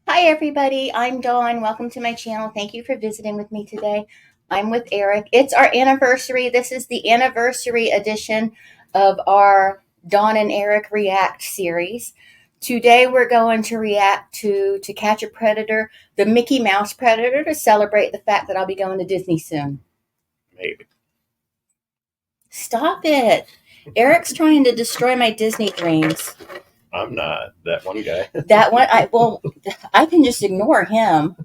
Hi everybody, I'm Dawn. Welcome to my channel. Thank you for visiting with me today. I'm with Eric. It's our anniversary. This is the anniversary edition of our Dawn and Eric React series. Today we're going to react to Catch a Predator, the Mickey Mouse Predator, to celebrate the fact that I'll be going to Disney soon. Maybe. Stop it. Eric's trying to destroy my Disney dreams. I'm not that one guy. That one, I can just ignore him.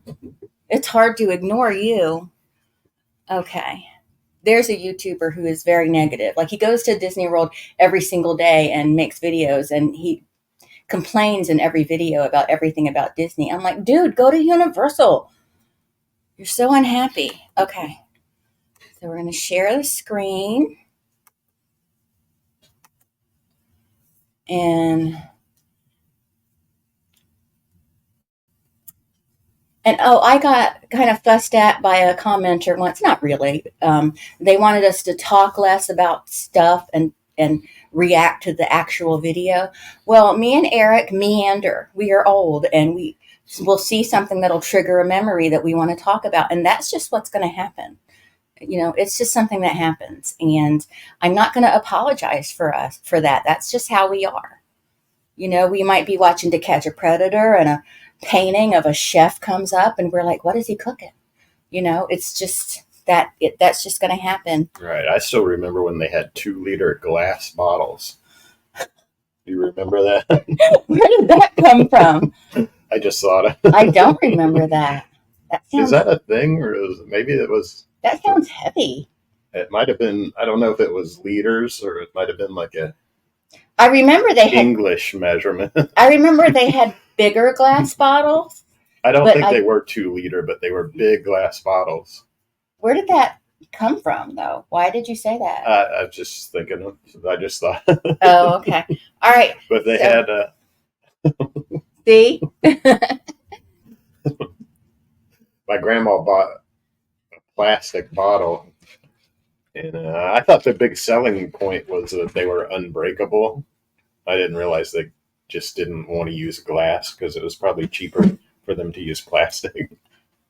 It's hard to ignore you. Okay. There's a YouTuber who is very negative. Like, he goes to Disney World every single day and makes videos, and he complains in every video about everything about Disney. I'm like, dude, go to Universal. You're so unhappy. Okay. So we're going to share the screen. And oh, I got kind of fussed at by a commenter once. Not really. They wanted us to talk less about stuff and react to the actual video. Well, me and Eric meander. We are old, and we will see something that'll trigger a memory that we want to talk about, and that's just what's going to happen. You know, it's just something that happens, and I'm not going to apologize for that. That's just how we are. You know, we might be watching To Catch a Predator, and a painting of a chef comes up, and we're like, what is he cooking? You know, it's just that's just going to happen. Right. I still remember when they had 2-liter glass bottles. Do you remember that? Where did that come from? I just thought it. I don't remember that. Is that a thing, or maybe it was? That sounds heavy. It might have been. I don't know if it was liters, or it might have been like a. I remember they had English measurement. I remember they had bigger glass bottles. I don't think they were 2-liter, but they were big glass bottles. Where did that come from, though? Why did you say that? I was just thinking. I just thought. Oh, okay. All right. But they had. See? My grandma bought a plastic bottle, and I thought the big selling point was that they were unbreakable. I didn't realize they just didn't want to use glass because it was probably cheaper for them to use plastic.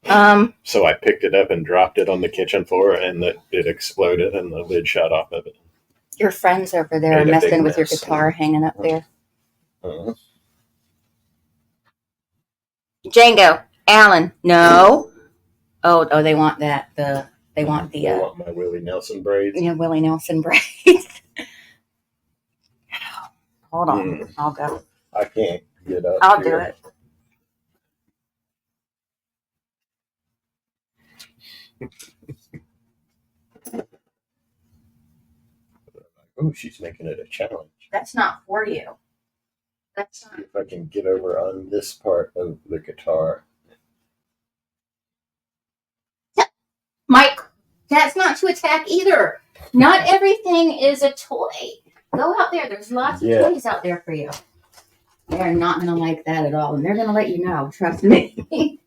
So I picked it up and dropped it on the kitchen floor, and it exploded, and the lid shot off of it. Your friends over there are messing with your guitar hanging up there. Django, Alan, no. Oh, they want that. They want my Willie Nelson braids. Yeah, Willie Nelson braids. Hold on, I'll go. I can't get up. I'll do it. Oh, she's making it a challenge. That's not for you. That's not. If I can get over on this part of the guitar. Mike, that's not to attack either. Not everything is a toy. Go out there. There's lots of toys out there for you. They're not going to like that at all. And they're going to let you know. Trust me.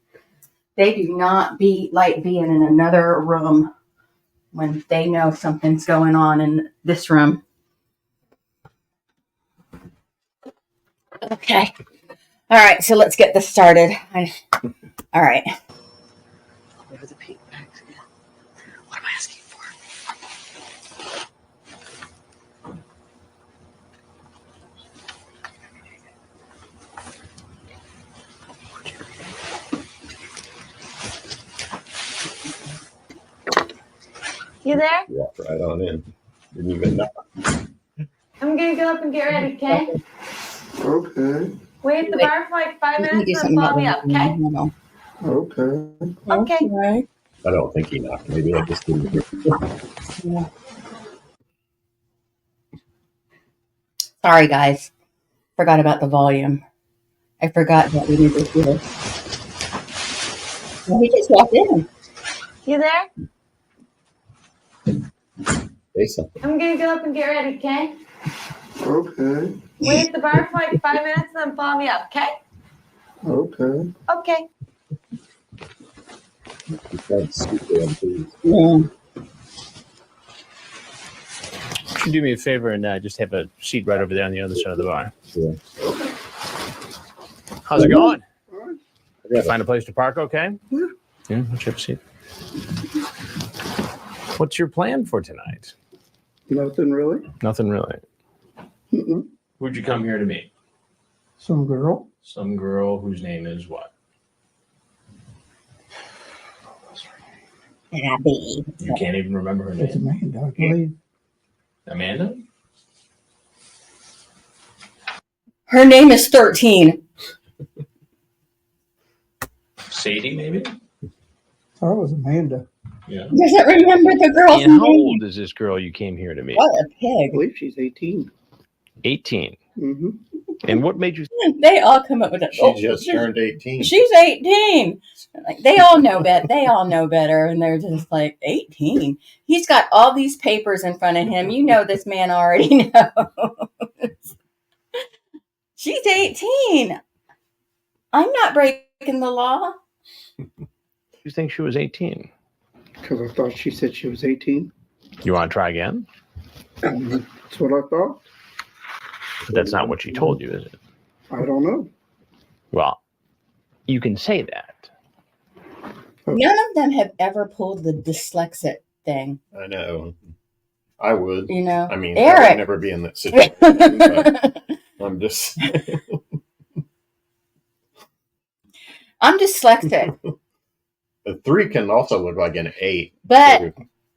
They do not like being in another room when they know something's going on in this room. Okay. All right. So let's get this started. All right. There's a pink bag again. What am I asking for? You there? Walked right on in. Didn't even know. I'm gonna go up and get ready, okay? Okay. Wait at the bar for like 5 minutes and follow me up, okay? Okay. Okay. I don't think he knocked. Maybe I just didn't hear. Yeah. Sorry, guys. Forgot about the volume. I forgot that we needed to do this. Well, he just walked in. You there? Say something. I'm gonna go up and get ready, okay? Okay. Wait at the bar for like 5 minutes and then follow me up, okay? Okay. Okay. That's super enthused. Yeah. you do me a favor and just have a seat right over there on the other side of the bar? Yeah. How's it going? Yeah. Find a place to park okay? Yeah. Yeah, let's have a seat. What's your plan for tonight? Nothing really. Nothing really. Mm-mm. Who'd you come here to meet? Some girl. Some girl whose name is what? Abby. You can't even remember her It's name. Amanda, I believe. Amanda? Her name is 13. Sadie, maybe? Thought it was Amanda. Yeah. Doesn't remember the girl's And how name. old is this girl you came here to meet? What a I pig. believe she's 18. 18. Mm-hmm. And what made you They all come up with that. She just turned 18. She's 18. Like they all know better. They all know better, and they're just like 18. He's got all these papers in front of him. You know this man already knows. She's 18. I'm not breaking the law. you think she was 18? Because I thought she said she was 18. You want to try again? That's what I thought. But that's not what she told you, is it? I don't know. Well, you can say that. None of them have ever pulled the dyslexic thing. I know. I would. You know, I mean, I Eric. would never be in that situation. But I'm just. I'm dyslexic, A 3 can also look like an 8. but too.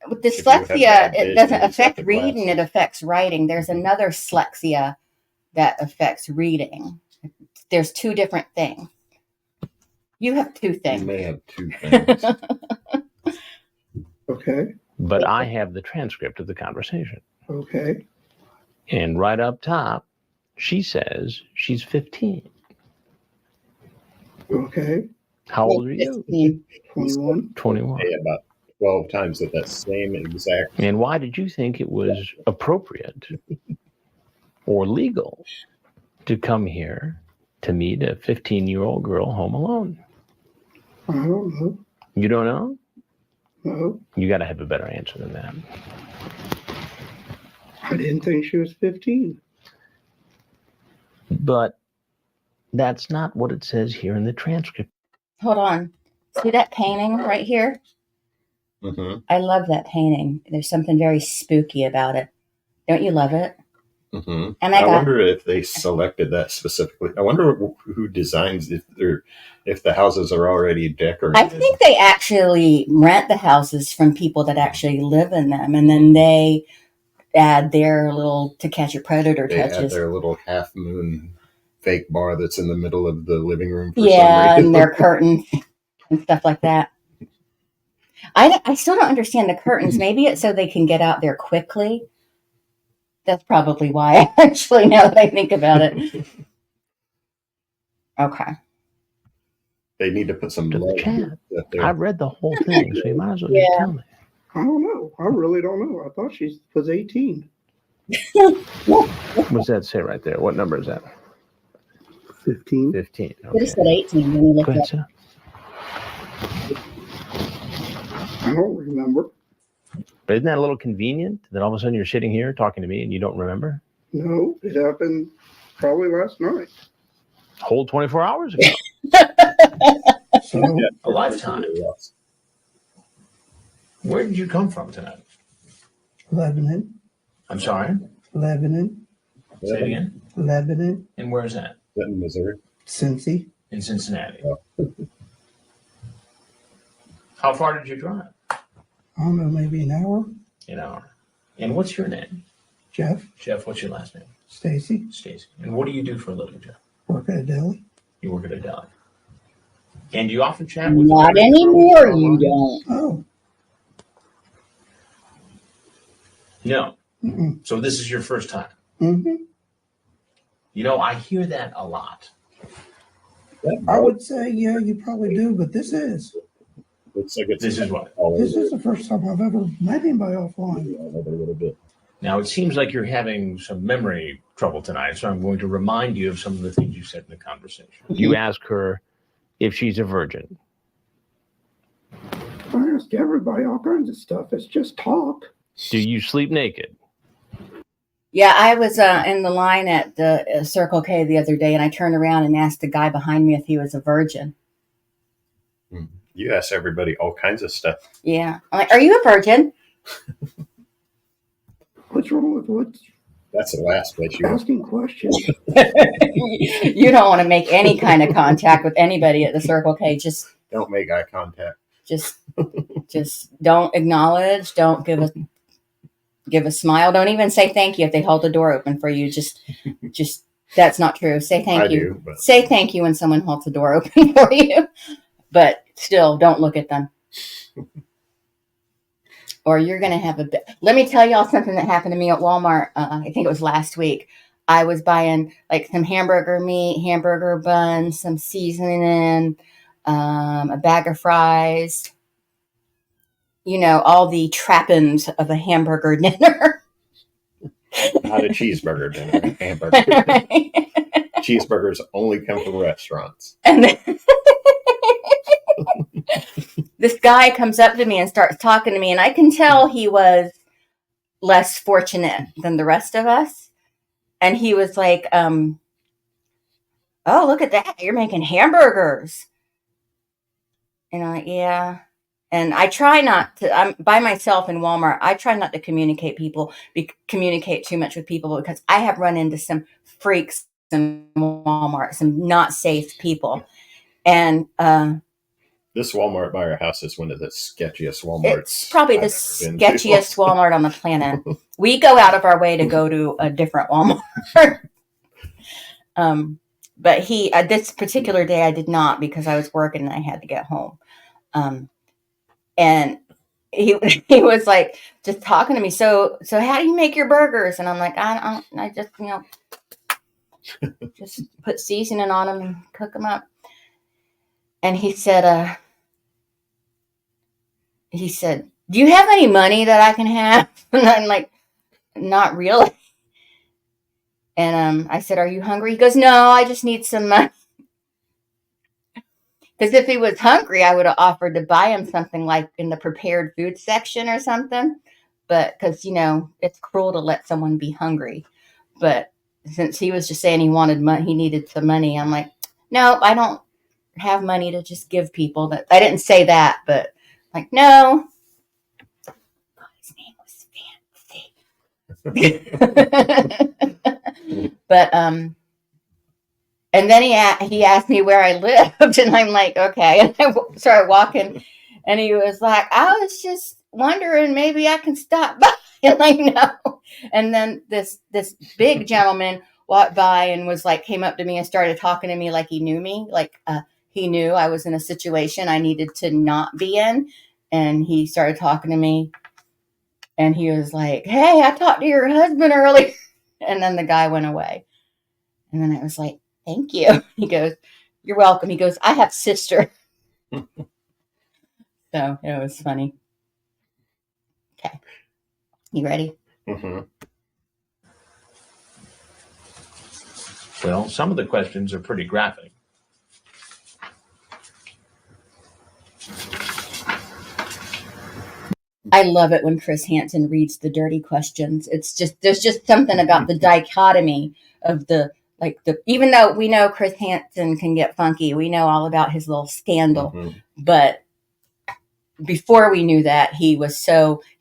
with If you have dyslexia, bad it vision, doesn't you just affect have to reading, it glasses. affects writing. There's another dyslexia that affects reading. There's two different things. You have two You things. may have 2 things. Okay. But I have the transcript of the conversation. Okay. And right up top, she says she's 15. Okay. How old are you? 15. 21. 21. Say about 12 times at that same exact. And why did you think it was appropriate or legal to come here to meet a 15-year-old girl home alone? I don't know. You don't know? No. You got to have a better answer than that. I didn't think she was 15. But that's not what it says here in the transcript. Hold on. See that painting right here? Mm-hmm. I love that painting. There's something very spooky about it. Don't you love it? Mm-hmm. And I wonder if they selected that specifically. I wonder who designs if the houses are already decorated. I think they actually rent the houses from people that actually live in them, and then they add their little To Catch a Predator they add touches. their little half moon fake bar that's in the middle of the living room for Yeah, some reason. and their curtains and stuff like that. I still don't understand the curtains. Maybe it's so they can get out there quickly. That's probably why, actually, now that I think about it. Okay. They need to put some To the light chat. up there. I read the whole thing, so you might as well just Yeah. tell me. I don't know. I really don't know. I thought she was 18. What's that say right there? What number is that? 15. 15. It Okay. just said 18 when you look Go ahead, at sir. I don't remember. But isn't that a little convenient that all of a sudden you're sitting here talking to me and you don't remember? No, it happened probably last night. Whole 24 hours ago. So A lifetime. Where did you come from tonight? Lebanon, I'm sorry? Lebanon, Say it again. Lebanon, And where's that? Is that in Missouri? Cincy. In Cincinnati. Oh. How far did you drive? I don't know, maybe an hour. An hour. And what's your name? Jeff, Jeff, what's your last name? Stacy, Stacy. And what do you do for a living, Jeff? work at a deli. You work at a deli. And do you often chat with Not the anymore, girls you online? don't. Oh, No. mm-mm. So this is your first time. Mm-hmm. You know, I hear that a lot. I would say, yeah, you probably do, but this is Looks like it's This is what? all this over is the first time I've ever met anybody offline. a little bit. Now, it seems like you're having some memory trouble tonight, so I'm going to remind you of some of the things you said in the conversation. You ask her if she's a virgin. I ask everybody all kinds of stuff. It's just talk. Do you sleep naked? Yeah, I was in the line at the Circle K the other day, and I turned around and asked the guy behind me if he was a virgin. You ask everybody all kinds of stuff. Yeah. I'm like, are you a virgin? What's wrong with what's That's the last place you want. asking questions? You don't want to make any kind of contact with anybody at the Circle K. Just Don't make eye contact. just don't acknowledge. Don't give a smile. Don't even say thank you if they hold the door open for you. Just that's not true. Say thank I you. do, but Say thank you when someone holds the door open for you. But still, don't look at them. Or you're going to have a bit. Let me tell y'all something that happened to me at Walmart. I think it was last week. I was buying like some hamburger meat, hamburger buns, some seasoning, a bag of fries. You know, all the trappings of a hamburger dinner. not a cheeseburger dinner. Hamburger. Cheeseburgers only come from restaurants. And then this guy comes up to me and starts talking to me, and I can tell he was less fortunate than the rest of us. And he was like, oh, look at that. You're making hamburgers. And I'm like, yeah. And I try not to, I'm by myself in Walmart. I try not to communicate too much with people, because I have run into some freaks in Walmart, some not safe people. And this Walmart by our house is one of the sketchiest Walmarts. It's probably the I've ever been to. sketchiest Walmart on the planet. We go out of our way to go to a different Walmart. But this particular day I did not, because I was working and I had to get home. And he was like just talking to me. So how do you make your burgers? And I'm like, I just, just put seasoning on them and cook them up. And he said, do you have any money that I can have? And I'm like, not really. And I said, are you hungry? He goes, no, I just need some money. Because if he was hungry, I would have offered to buy him something like in the prepared food section or something. But because, it's cruel to let someone be hungry. But since he was just saying he wanted money, he needed some money, I'm like, no, I don't have money to just give people. That I didn't say that, but like, no. God, his name was fancy. But and then he asked me where I lived, and I'm like, okay. And I started walking, and he was like, I was just wondering, maybe I can stop by. And like, no. And then this big gentleman walked by and was like, came up to me and started talking to me like he knew me, like he knew I was in a situation I needed to not be in. And he started talking to me, and he was like, hey, I talked to your husband earlier. And then the guy went away. And then I was like, thank you. He goes, you're welcome. He goes, I have sister. So it was funny. Okay. You ready? Mm-hmm. Well, some of the questions are pretty graphic. I love it when Chris Hansen reads the dirty questions. It's just, there's just something about the dichotomy of even though we know Chris Hansen can get funky, we know all about his little scandal, but before we knew that, he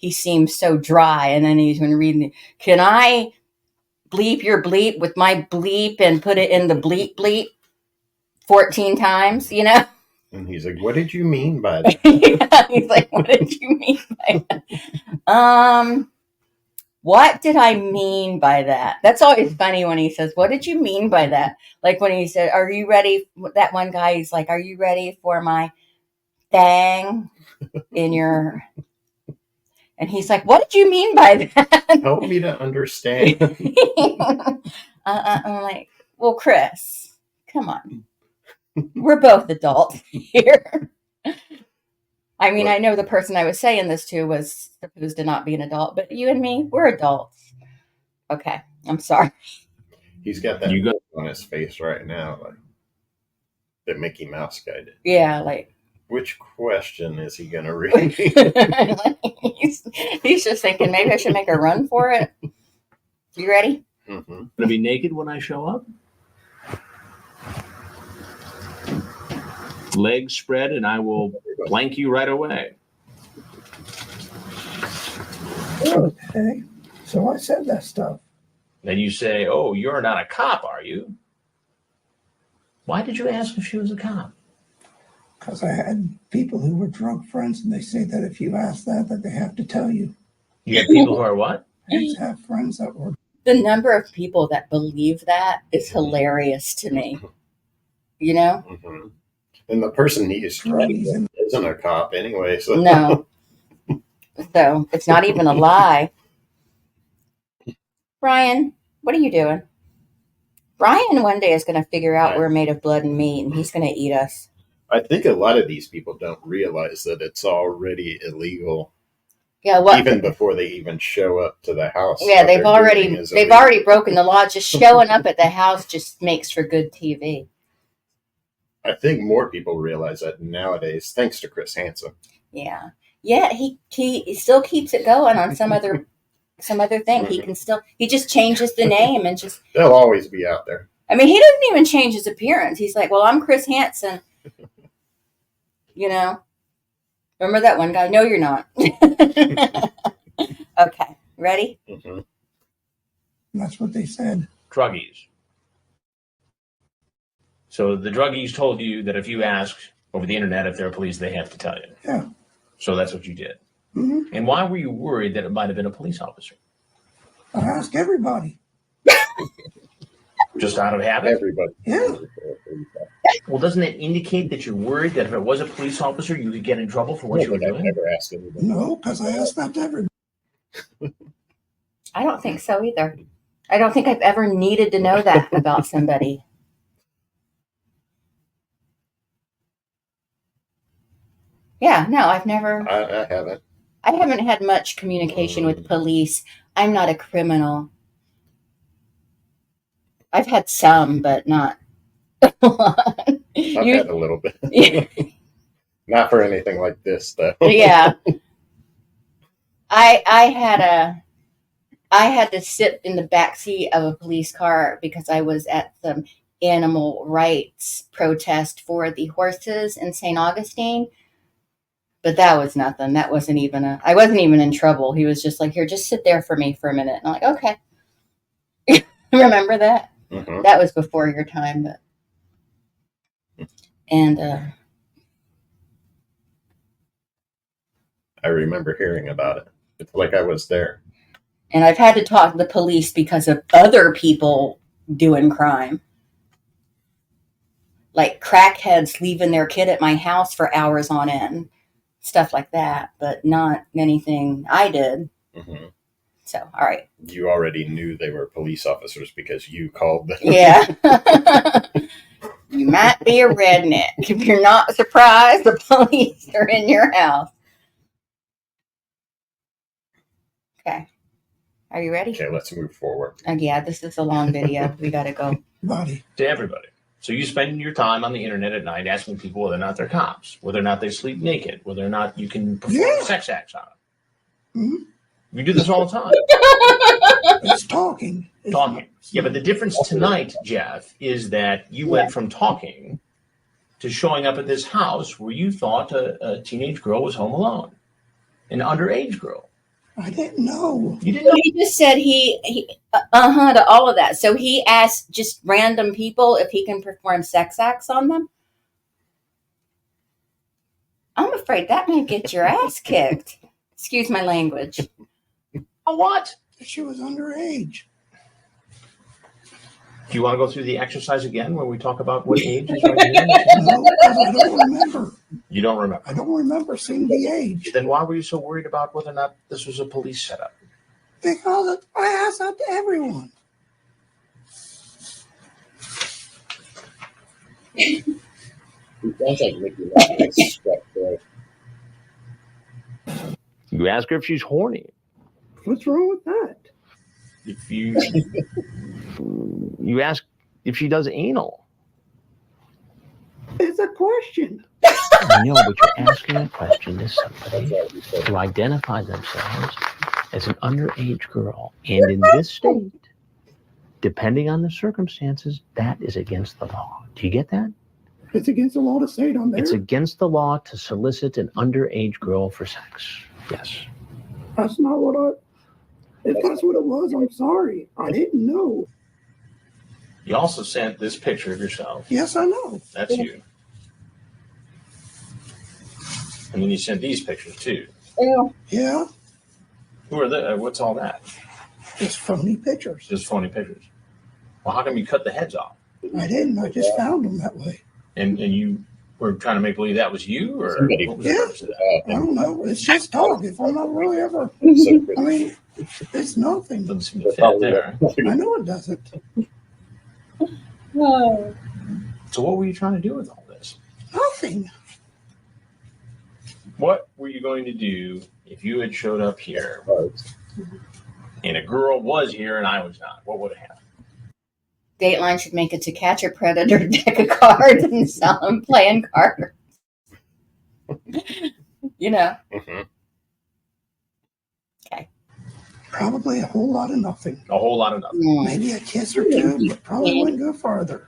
seemed so dry. And then he's been reading, can I bleep your bleep with my bleep and put it in the bleep bleep 14 times, And he's like, what did you mean by that? Yeah, he's like, what did you mean by that? What did I mean by that? That's always funny when he says, what did you mean by that? Like when he said, are you ready? That one guy, he's like, are you ready for my thing in your... And he's like, what did you mean by that? Help me to understand. I'm like, well, Chris, come on. We're both adults here. I mean, I know the person I was saying this to was supposed to not be an adult, but you and me, we're adults. Okay, I'm sorry. He's got that look on his face right now, like that Mickey Mouse guy did. Yeah, like. Which question is he going to read? He's just thinking maybe I should make a run for it. You ready? Mm-hmm. Gonna be naked when I show up? Legs spread, and I will blank you right away. Okay. So I said that stuff. Then you say, "Oh, you're not a cop, are you?" Why did you ask if she was a cop? Because I had people who were drunk friends, and they say that if you ask that they have to tell you. You have people who are what? I used to have friends that were. The number of people that believe that is hilarious to me. You know? Mm-hmm. And the person he's trying Druggies and isn't a cop anyway. So No. So it's not even a lie. Brian, what are you doing? Brian one day is going to figure out we're made of blood and meat, and he's going to eat us. I think a lot of these people don't realize that it's already illegal. Yeah, what? Even before they even show up to the house. Yeah, what they've they're doing is illegal. already broken the law. Just showing up at the house just makes for good TV. I think more people realize that nowadays, thanks to Chris Hansen. Yeah. Yeah, he still keeps it going on some other thing. He just changes the name and just They'll always be out there. I mean, he doesn't even change his appearance. He's like, well, I'm Chris Hansen. You know? Remember that one guy? No, you're not. Okay. Ready? Mm-hmm. that's what they said. Druggies. So the druggies told you that if you ask over the internet if they're police, they have to tell you. Yeah. So that's what you did. Mm-hmm. And why were you worried that it might have been a police officer? I ask everybody. Just out of habit? Everybody. Yeah. Well, doesn't that indicate that you're worried that if it was a police officer, you could get in trouble for what you were I've doing? never asked anybody. No, because I asked that to everybody. I don't think so either. I don't think I've ever needed to know that about somebody. Yeah, no, I've never. I haven't. I haven't had much communication with police. I'm not a criminal. I've had some, but not a lot. I've had a little bit. Not for anything like this, though. Yeah. I had to sit in the back seat of a police car because I was at some animal rights protest for the horses in St. Augustine. But that was nothing. That wasn't even I wasn't even in trouble. He was just like, here, just sit there for me for a minute. And I'm like, okay. Remember that? Mm-hmm. That was before your time, but and I remember hearing about it. It's like I was there. and I've had to talk to the police because of other people doing crime. Like crackheads leaving their kid at my house for hours on end. Stuff like that, but not anything I did. Mm-hmm. So, all right. You already knew they were police officers because you called them. Yeah. You might be a redneck if you're not surprised the police are in your house. Okay. Are you ready? Okay, let's move forward. Yeah, this is a long video. We got to go. Body. To everybody. So you spend your time on the internet at night asking people whether or not they're cops, whether or not they sleep naked, whether or not you can perform sex acts on them. Mm-hmm. You do this all the time. It's talking. Talking. Yeah, but the difference tonight, Jeff, is that you went from talking to showing up at this house where you thought a teenage girl was home alone, an underage girl. I didn't know. You didn't know. He just said he to all of that. So he asked just random people if he can perform sex acts on them. I'm afraid that may get your ass kicked. Excuse my language. A what? She was underage. Do you want to go through the exercise again where we talk about what age is right here? No, because I don't remember. You don't remember. I don't remember seeing the age. Then why were you so worried about whether or not this was a police setup? Because I asked that to everyone. It sounds like Mickey Mouse stuff there. You ask her if she's horny. What's wrong with that? If you ask if she does anal. It's a question. I know, but you're asking a question to somebody to identify themselves as an underage girl. And in this state, depending on the circumstances, that is against the law. Do you get that? It's against the law to say it on there. It's against the law to solicit an underage girl for sex. Yes. That's not what I. If that's what it was, I'm sorry. I didn't know. You also sent this picture of yourself. Yes, I know. That's you. And then you sent these pictures too. Yeah, Who are the? What's all that? just phony pictures. Just phony pictures. Well, how come you cut the heads off? I didn't. I just found them that way. And you were trying to make believe that was you, or Somebody- what was the Yeah. purpose of that? I don't know. It's just talk. If I'm not really ever. I mean, it's nothing. Doesn't seem to fit there. I know it doesn't. So what were you trying to do with all this? Nothing. What were you going to do if you had showed up here and a girl was here and I was not? What would have happened? Dateline should make it to catch a predator deck of cards and sell them playing cards. You know. Mhm. Probably a whole lot of nothing. A whole lot of nothing. Maybe a kiss or two, but probably wouldn't go farther.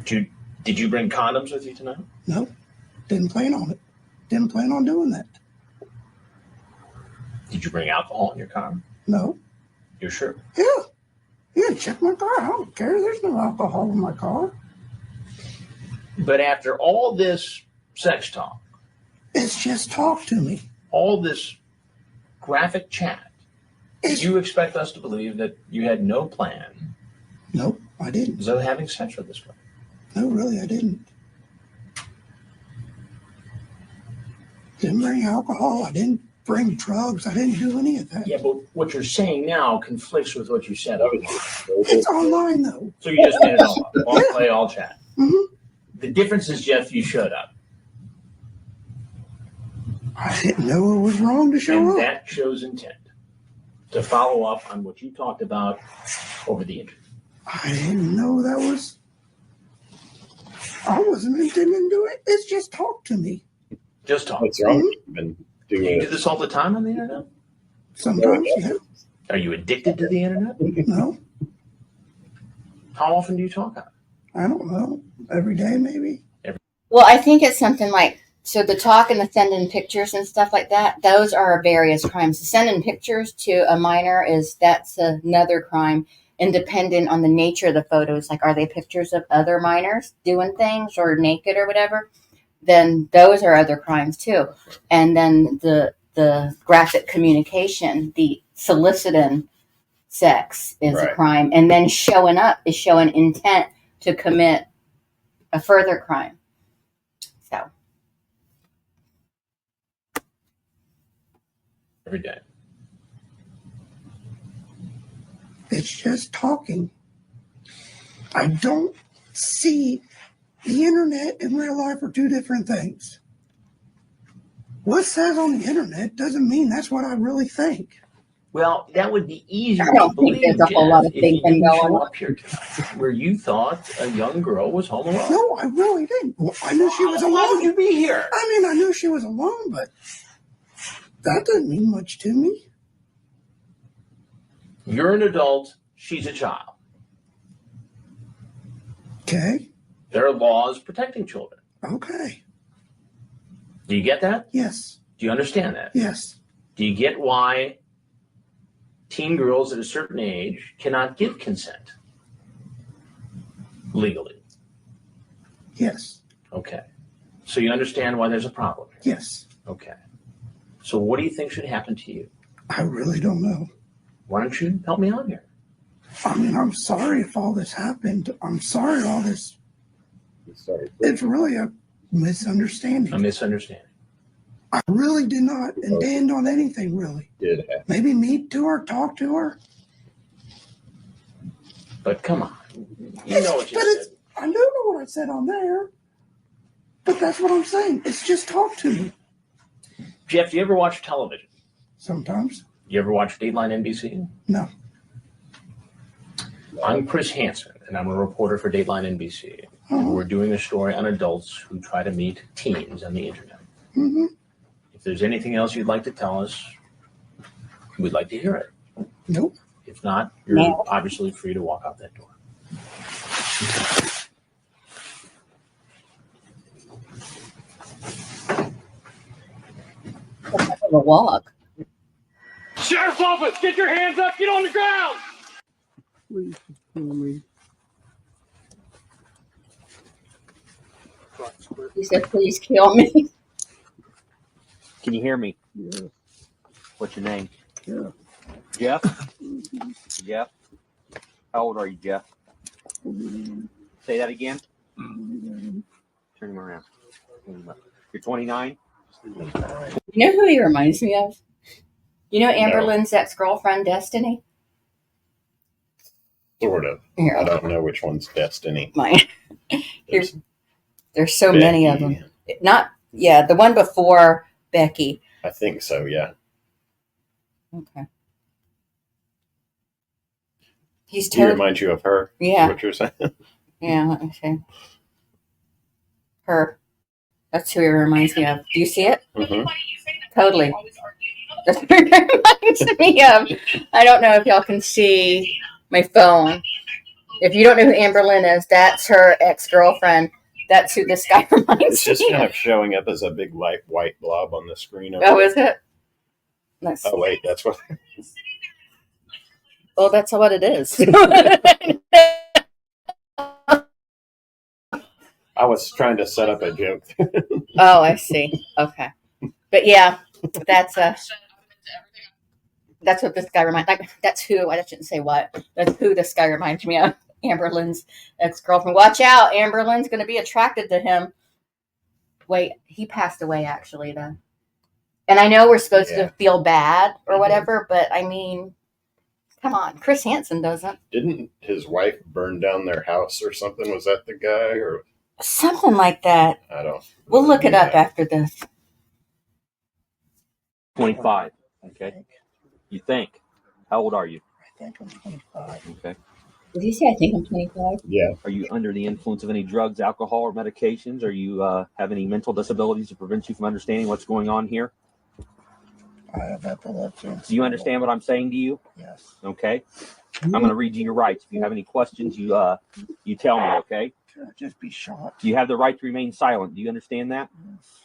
Did you bring condoms with you tonight? No, didn't plan on it. Didn't plan on doing that. Did you bring alcohol in your car? No. You're sure? Yeah. Yeah, check my car. I don't care. There's no alcohol in my car. But after all this sex talk, It's just talk to me. all this graphic chat, did It's, you expect us to believe that you had no plan nope, I didn't. of having sex with this girl? No, really, I didn't. Didn't bring alcohol. I didn't bring drugs. I didn't do any of that. Yeah, but what you're saying now conflicts with what you said. It's online, though. So you just made it all up. All play, all chat. Mhm. The difference is, Jeff, you showed up. I didn't know it was wrong to show And up. that shows intent to follow up on what you talked about over the internet. I didn't know that was. I wasn't intending to do it. It's just talk to me. Just talk. What's wrong? You've been Do doing you do it. this all the time on the internet? Sometimes, yeah. Are you addicted to the internet? No, How often do you talk on it? I don't know. Every day, maybe. Well, I think it's something like, so the talk and the sending pictures and stuff like that, those are various crimes. Sending pictures to a minor that's another crime, independent on the nature of the photos. Like, are they pictures of other minors doing things or naked or whatever? Then those are other crimes too. And then the graphic communication, the soliciting sex is a Right. crime. And then showing up is showing intent to commit a further crime. So. Every day. It's just talking. I don't see the internet and real life are two different things. What says on the internet doesn't mean that's what I really think. Well, that would be easier I don't to think believe, there's a whole lot of Jeff, if you thinking didn't going show on. up here tonight where you thought a young girl was home alone. No, I really didn't. Well, I knew she was Why would alone. you be here? I mean, I knew she was alone, but that doesn't mean much to me. You're an adult. She's a child. Okay. There are laws protecting children. Okay. Do you get that? Yes. Do you understand that? Yes. Do you get why teen girls at a certain age cannot give consent legally? Yes. Okay. So you understand why there's a problem here? Yes. Okay. So what do you think should happen to you? I really don't know. Why don't you help me out here? I mean, I'm sorry if all this happened. I'm sorry all this. Sorry. It's really a misunderstanding. A misunderstanding. I really did not intend on anything, really. Did happen. Maybe meet to her, talk to her. But come on. You know what you But it's, said. I do know what I said on there. But that's what I'm saying. It's just talk to me. Jeff, do you ever watch television? Sometimes. You ever watch Dateline NBC? No. I'm Chris Hansen, and I'm a reporter for Dateline NBC. Uh-huh. We're doing a story on adults who try to meet teens on the internet. Mm-hmm. If there's anything else you'd like to tell us, We'd like to hear it. Nope. If not, you're No. obviously free to walk out that door. A walk. Sheriff's office, get your hands up, get on the ground! Please kill me. He said, please kill me. Can you hear me? Yeah, What's your name? yeah. Jeff? Jeff? How old are you, Jeff? Say that again. Turn him around. You're 29? You know who he reminds me of? You know Amber No. Lynn's ex-girlfriend, Destiny? Sort of. Here, I don't know which one's Destiny. mine. There's There's so many of them. The one before Becky. I think so, yeah. Okay. He's He totally, reminds you of her? yeah, What you're saying? yeah, let me see. Her. That's who he reminds me of. Do you see it? Mm-hmm. Totally. That's who he reminds me of. I don't know if y'all can see my phone. If you don't know who Amber Lynn is, that's her ex-girlfriend. That's who this guy reminds It's just me kind of. of showing up as a big light white blob on the screen. Oh, is it? Let's, Oh, wait, that's what. well, that's what it is. I was trying to set up a joke. Oh, I see. Okay. But yeah, that's what this guy reminds. That's who. I shouldn't say what. That's who this guy reminds me of. Amber Lynn's ex-girlfriend. Watch out, Amber Lynn's going to be attracted to him. Wait, he passed away actually, though. And I know we're supposed Yeah. to feel bad or whatever, but I mean, come on, Chris Hansen doesn't. Didn't his wife burn down their house or something? Was that the guy? Or Something like that. I don't. We'll look it up after this. 25. Okay. You think? How old are you? I think I'm 25. Okay. Did you say I think I'm 25? Yeah. Are you under the influence of any drugs, alcohol, or medications? Are you have any mental disabilities that prevent you from understanding what's going on here? I have epilepsy. Do you understand what I'm saying to you? Yes. Okay. I'm going to read you your rights. If you have any questions, you tell me. Okay. Could I just be shot? You have the right to remain silent. Do you understand that? Yes.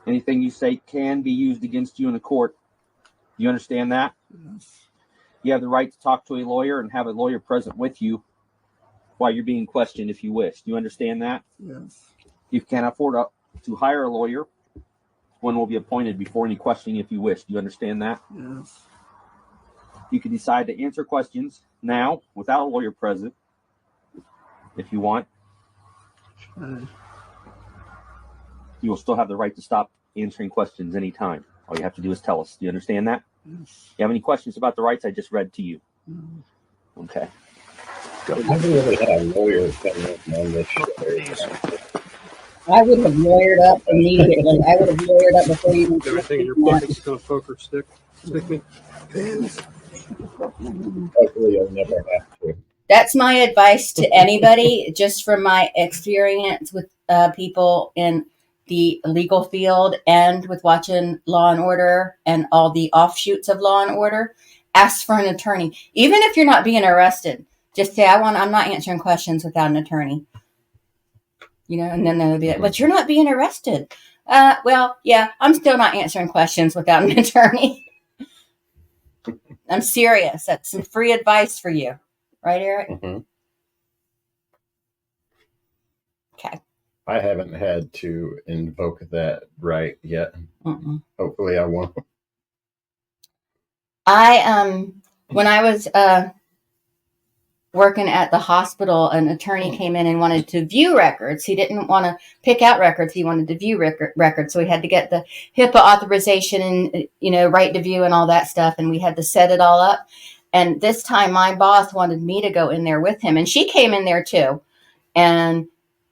Anything you say can be used against you in the court. Do you understand that? Yes. You have the right to talk to a lawyer and have a lawyer present with you while you're being questioned if you wish. Do you understand that? Yes. If you can't afford to hire a lawyer, one will be appointed before any questioning if you wish. Do you understand that? Yes. You can decide to answer questions now without a lawyer present if you want. You will still have the right to stop answering questions anytime. All you have to do is tell us. Do you understand that? Yes. You have any questions about the rights I just read to you? No. Okay. I never really had a lawyer come on this show. I would have lawyered up immediately. I would have lawyered up before you even. Everything in your pocket's gonna poke or stick me. Pins. Hopefully, I'll never have to. That's my advice to anybody, just from my experience with people in the legal field and with watching Law and Order and all the offshoots of Law and Order. Ask for an attorney, even if you're not being arrested. Just say, I'm not answering questions without an attorney. You know, and then they'll be like, but you're not being arrested. Well, yeah, I'm still not answering questions without an attorney. I'm serious. That's some free advice for you. Right, Eric? Mm-hmm. Okay. I haven't had to invoke that right yet. Mm-mm. Hopefully, I won't. When I was working at the hospital, an attorney came in and wanted to view records. He didn't want to pick out records. He wanted to view records. So we had to get the HIPAA authorization and, right to view and all that stuff. And we had to set it all up. And this time my boss wanted me to go in there with him. And she came in there too. And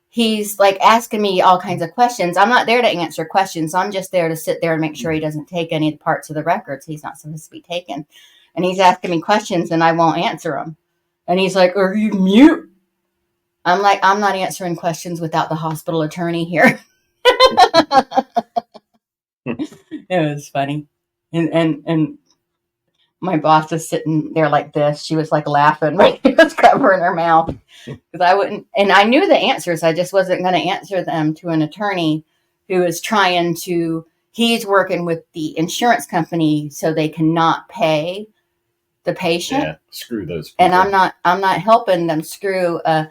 he's like asking me all kinds of questions. I'm not there to answer questions. I'm just there to sit there and make sure he doesn't take any parts of the records he's not supposed to be taking. And he's asking me questions and I won't answer them. And he's like, are you mute? I'm like, I'm not answering questions without the hospital attorney here. It was funny. And my boss was sitting there like this. She was like laughing, right? She was covering her mouth because I wouldn't, and I knew the answers. I just wasn't going to answer them to an attorney who is trying to. He's working with the insurance company so they cannot pay the patient. Yeah, screw those people. And I'm not helping them screw an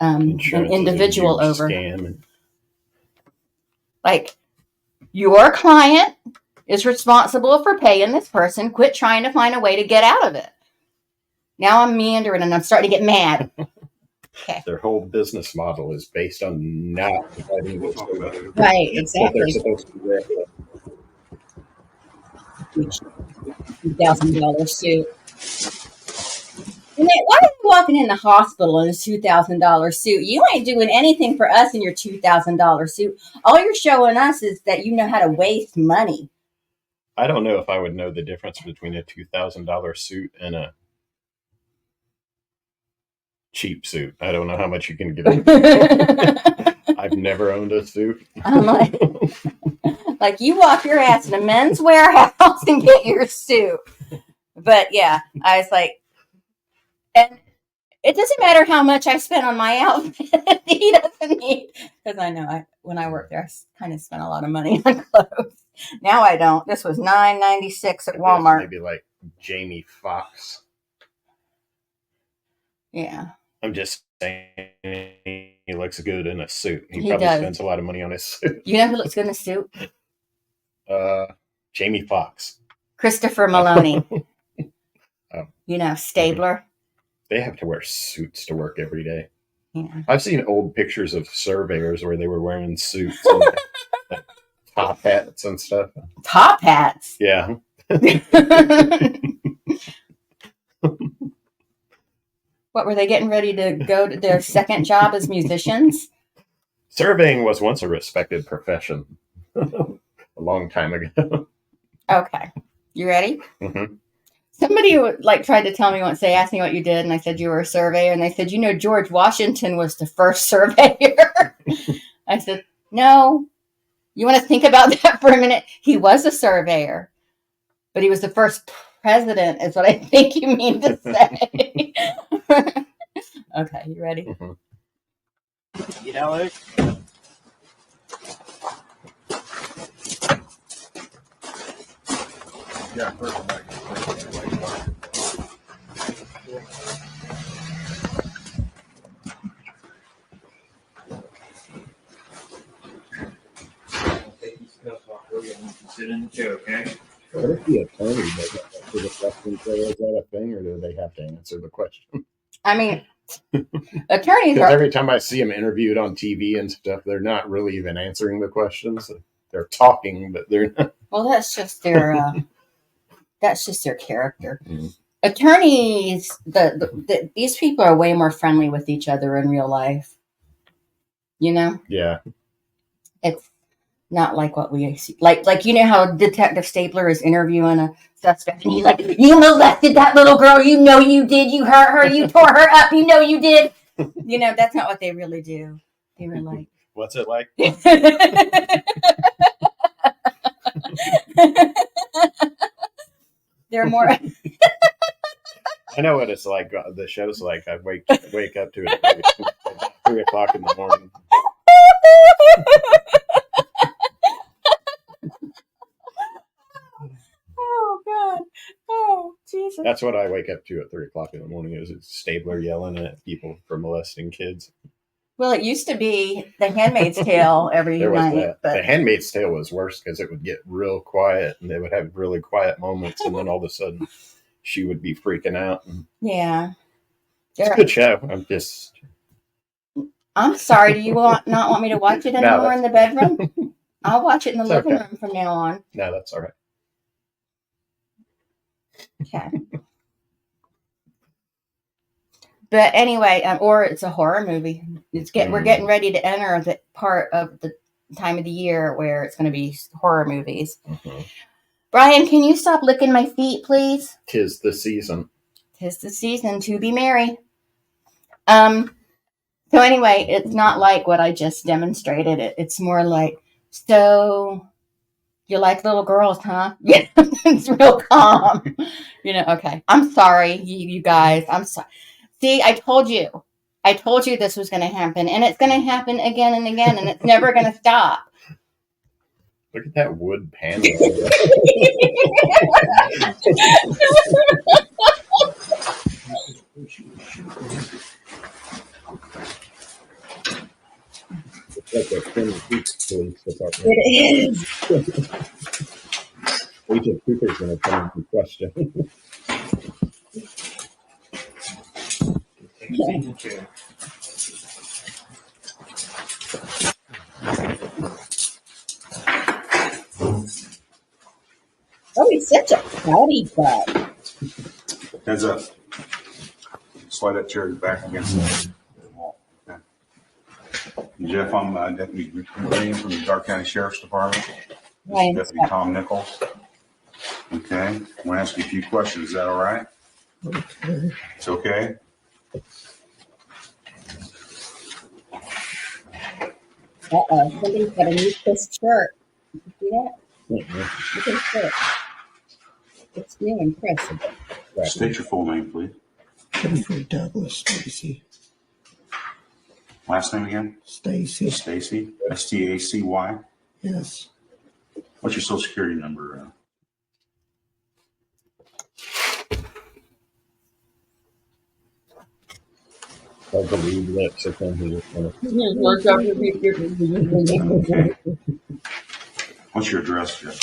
individual over. Scam. Like, your client is responsible for paying this person. Quit trying to find a way to get out of it. Now I'm meandering and I'm starting to get mad. Okay. Their whole business model is based on not providing what's going on. Right, exactly. They're supposed to do that. $2,000 suit. Why are you walking in the hospital in a $2,000 suit? You ain't doing anything for us in your $2,000 suit. All you're showing us is that you know how to waste money. I don't know if I would know the difference between a $2,000 suit and a cheap suit. I don't know how much you can get. I've never owned a suit. I'm like you walk your ass in a men's warehouse and get your suit. But yeah, I was like, and it doesn't matter how much I spent on my outfit. He doesn't need, because I know when I worked there, I kind of spent a lot of money on clothes. Now I don't. This was $9.96 at Walmart. Maybe like Jamie Foxx. Yeah. I'm just saying he looks good in a suit. He He probably does. spends a lot of money on his suit. You know who looks good in a suit? Jamie Foxx. Christopher Maloney. Oh. You know, Stabler. They have to wear suits to work every day. Yeah. I've seen old pictures of surveyors where they were wearing suits and like, top hats and stuff. Top hats. Yeah. What, were they getting ready to go to their second job as musicians? Surveying was once a respected profession. A long time ago. Okay. You ready? Mm-hmm. Somebody tried to tell me once, they asked me what you did, and I said you were a surveyor, and they said, George Washington was the first surveyor. I said, no. You want to think about that for a minute? He was a surveyor, but he was the first president, is what I think you mean to say. Okay, you ready? Mm-hmm. Yeah, Luke. Yeah, perfect. Sit in the chair, okay? What if the attorney doesn't answer the question? So is that a thing, or do they have to answer the question? I mean, attorneys Because are. every time I see them interviewed on TV and stuff, they're not really even answering the questions. They're talking, but they're not. Well, that's just their character. Mm. Attorneys, these people are way more friendly with each other in real life. You know, Yeah. it's not like what we see. Like you know how Detective Stapler is interviewing a suspect, and he's like, "You molested that little girl. You know you did. You hurt her. You tore her up. You know you did." You know, that's not what they really do. They were like, What's it like? they're more. I know what it's like. The show's like. I wake up to it at 3 o'clock in the morning. Oh God! Oh Jesus! That's what I wake up to at 3 o'clock in the morning. Is Stabler yelling at people for molesting kids? Well, it used to be The Handmaid's Tale every There was night, that. but The Handmaid's Tale was worse because it would get real quiet, and they would have really quiet moments, and then all of a sudden, she would be freaking out. yeah. It's a good show. I'm sorry. Do you not want me to watch it anymore in the bedroom? I'll watch it in the It's living okay. room from now on. No, that's all right. Okay. But anyway, or it's a horror movie. We're getting ready to enter the part of the time of the year where it's going to be horror movies. Mm-hmm. Brian, can you stop licking my feet, please? 'Tis the season. 'Tis the season to be merry. So anyway, it's not like what I just demonstrated. It's more like, so You like little girls, huh? Yeah, it's real calm. Okay. I'm sorry, you guys. I'm sorry. See, I told you. I told you this was going to happen, and it's going to happen again and again, and it's never going to stop. Look at that wood panel. It's like a Thin Peaks police department. It is. Agent Cooper's going to come into question. Oh, he's such a howdy butt. Heads up. Slide that chair back against the wall. Okay. Jeff, I'm Deputy Green from the Dark County Sheriff's Department. This is Deputy Tom Nichols. Okay. I'm going to ask you a few questions. Is that all right? Okay. It's okay? Somebody's got a new twist shirt. Did you see that? Look at his shirt. It's new and crisp. State your full name, please. Jennifer Douglas Stacy. Last name again? Stacy. Stacy. S-T-A-C-Y. Yes. What's your social security number? I believe lips are from here. Okay. What's your address, Jeff?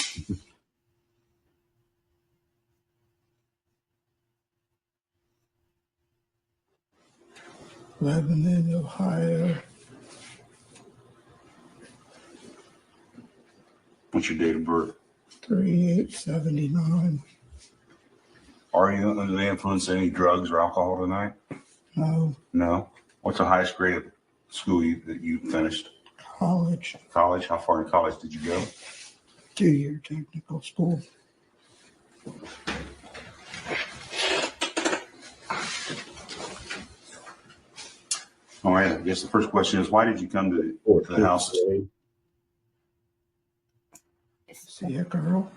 Lebanon, Ohio. What's your date of birth? 3879. Are you under the influence of any drugs or alcohol tonight? No. No. What's the highest grade of school that you finished? College. College? How far in college did you go? 2-year technical school. All right. I guess the first question is, why did you come to the house? See a girl?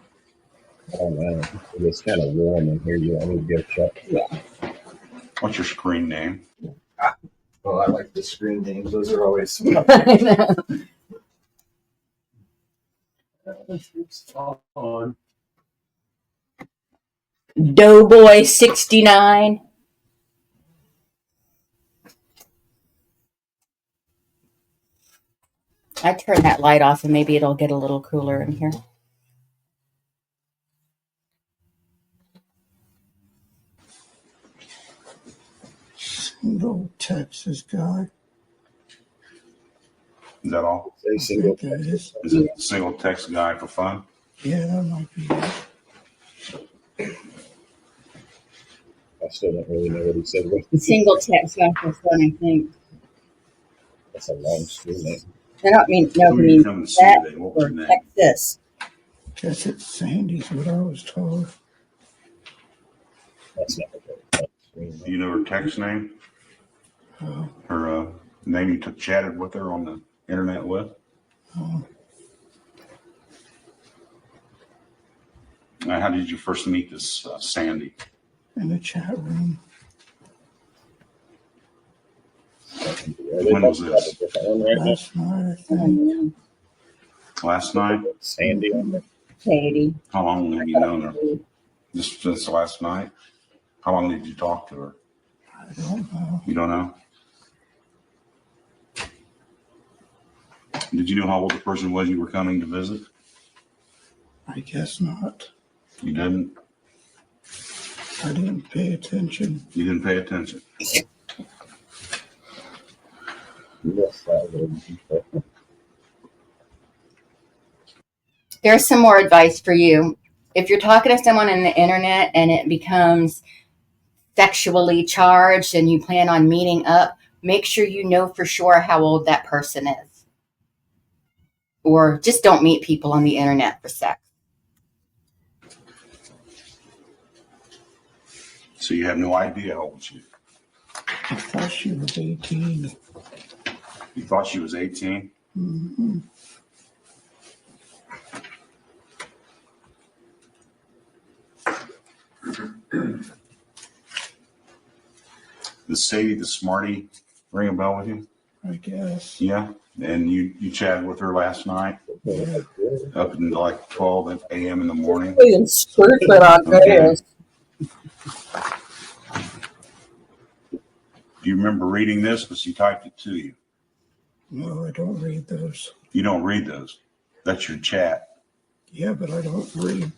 Oh man, it's kind of warm in here. You want me to get shut? Yeah. What's your screen name? Well, I like the screen names. Those are always on. Doughboy 69. I turn that light off and maybe it'll get a little cooler in here. Single Texas guy. Is that all? Say single. That is. Is it a single text guy for fun? Yeah, that might be it. I still don't really know what he said. Single text guy for fun, I think. That's a long screen name. I don't mean, no, Who I did you mean come to see that today? What was or your name? Texas. Guess it's Sandy's what I was told. That's not a very screen Do name. you know her text name? Oh, Her name you chatted with her on the internet with? oh, How did you first meet this Sandy? in the chat room. When was this? Right now. Last night, I I think. don't know. Last night? Sandy on there. Katie. How long have you known her? Just since last night? How long did you talk to her? I don't know. You don't know? Did you know how old the person was you were coming to visit? I guess not. You didn't? I didn't pay attention. You didn't pay attention. Yes, that would. There's some more advice for you. If you're talking to someone on the internet and it becomes sexually charged and you plan on meeting up, make sure you know for sure how old that person is. Or just don't meet people on the internet for sex. So you have no idea how old she is. I thought she was 18. You thought she was 18? Mm-hmm. Sadie the Smarty ring a bell with you? I guess. Yeah. And you chatted with her last night Yeah. up until like 12 a.m. in the morning. Being stupid, I guess. Do you remember reading this? Because she typed it to you. No, I don't read those. You don't read those. That's your chat. Yeah, but I don't read.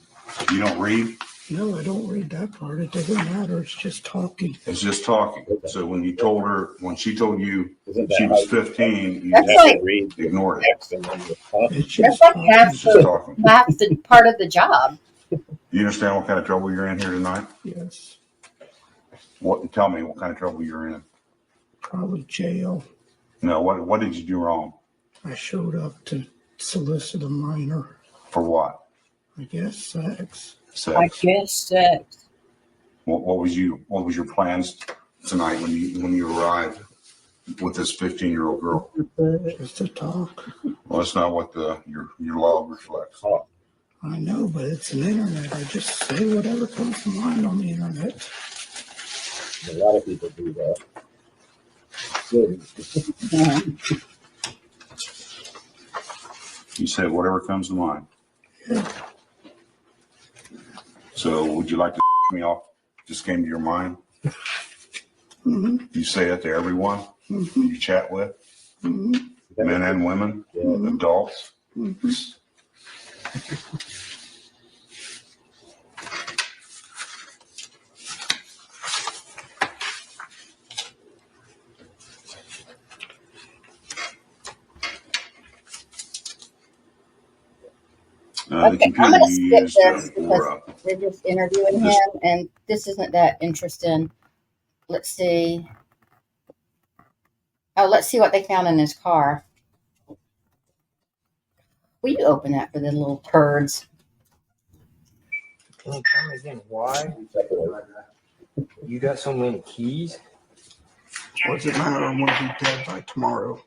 You don't read? No, I don't read that part. It doesn't matter. It's just talking. It's just talking. So when you told her, when she told you she was 15, you That's just like- ignored it. It's That's just like talking. half Just talking. the part of the job. You understand what kind of trouble you're in here tonight? Yes, Tell me what kind of trouble you're in. probably jail. No, what did you do wrong? I showed up to solicit a minor. For what? I guess sex. Sex. guess that. What was your plans tonight when you arrived with this 15-year-old girl? Just to talk. Well, that's not what your log reflects. I know, but it's an internet. I just say whatever comes to mind on the internet. A lot of people do that. You said whatever comes to mind. Yeah. So would you like to me off? Just came to your mind? Mm-hmm. You say that to everyone Mm-hmm. you chat with, Mm-hmm. men and women, adults. Mm-hmm. The Okay, I'm computer gonna you skip used this for because they're just interviewing him, and this isn't that interesting. Let's see. Oh, let's see what they found in his car. Will you open that for the little turds? Can you tell me again why you got so many keys? What's it matter? I'm going to be dead by tomorrow.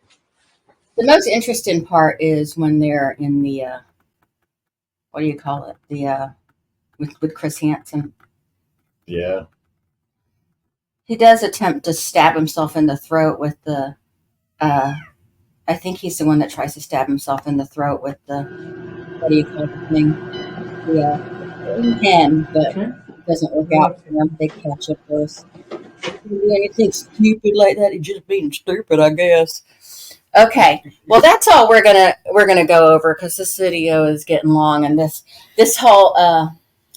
The most interesting part is when they're in the what do you call it? The with Chris Hansen. Yeah. He does attempt to stab himself in the throat with the. I think he's the one that tries to stab himself in the throat with the. What do you call the thing? The pen, but it doesn't work out for them. They catch up first. Anything stupid like that, he's just being stupid, I guess. Okay, well that's all we're gonna go over because this video is getting long, and this whole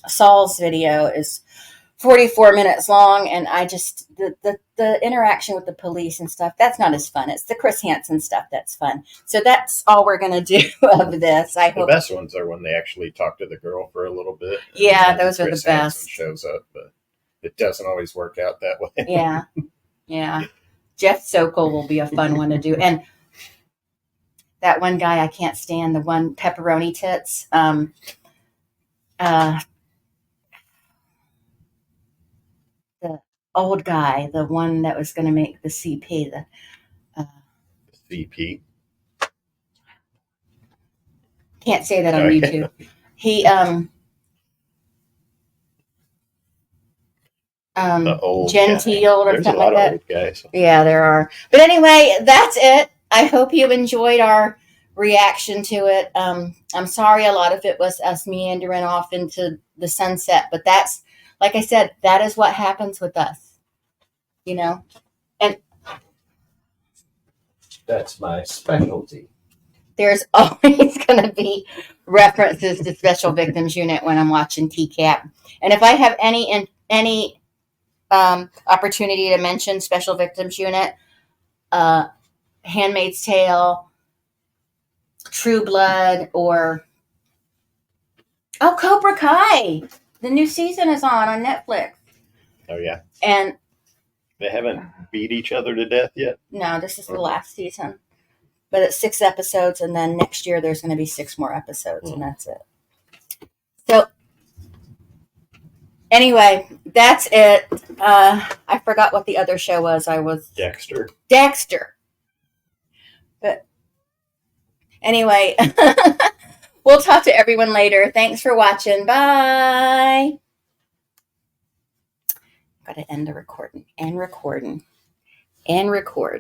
Saul's video is 44 minutes long, and I just the interaction with the police and stuff, that's not as fun. It's the Chris Hansen stuff that's fun. So that's all we're gonna do of this. I The hope. best ones are when they actually talk to the girl for a little bit. and Yeah, then those are the Chris Hansen best. shows up, but it doesn't always work out that way. Yeah, yeah. Jeff Sokol will be a fun one to do, and that one guy I can't stand, the one pepperoni tits. The old guy, the one that was going to make the CP, CP. can't say that on Okay. YouTube. He The old Gentile guy. or There's a something lot like that. of old guys. Yeah, there are. But anyway, that's it. I hope you enjoyed our reaction to it. I'm sorry a lot of it was us meandering off into the sunset, but that's, like I said, that is what happens with us, you know? And That's my specialty. there's always going to be references to Special Victims Unit when I'm watching TCAP. And if I have any opportunity to mention Special Victims Unit, Handmaid's Tale, True Blood, or Cobra Kai. The new season is on Netflix. Oh yeah. And They haven't beat each other to death yet. no, this is the last season. But it's 6 episodes, and then next year there's going to be 6 more episodes, and that's it. So anyway, that's it. I forgot what the other show was. I was Dexter. But anyway, we'll talk to everyone later. Thanks for watching. Bye. Got to end the recording. End recording. and record.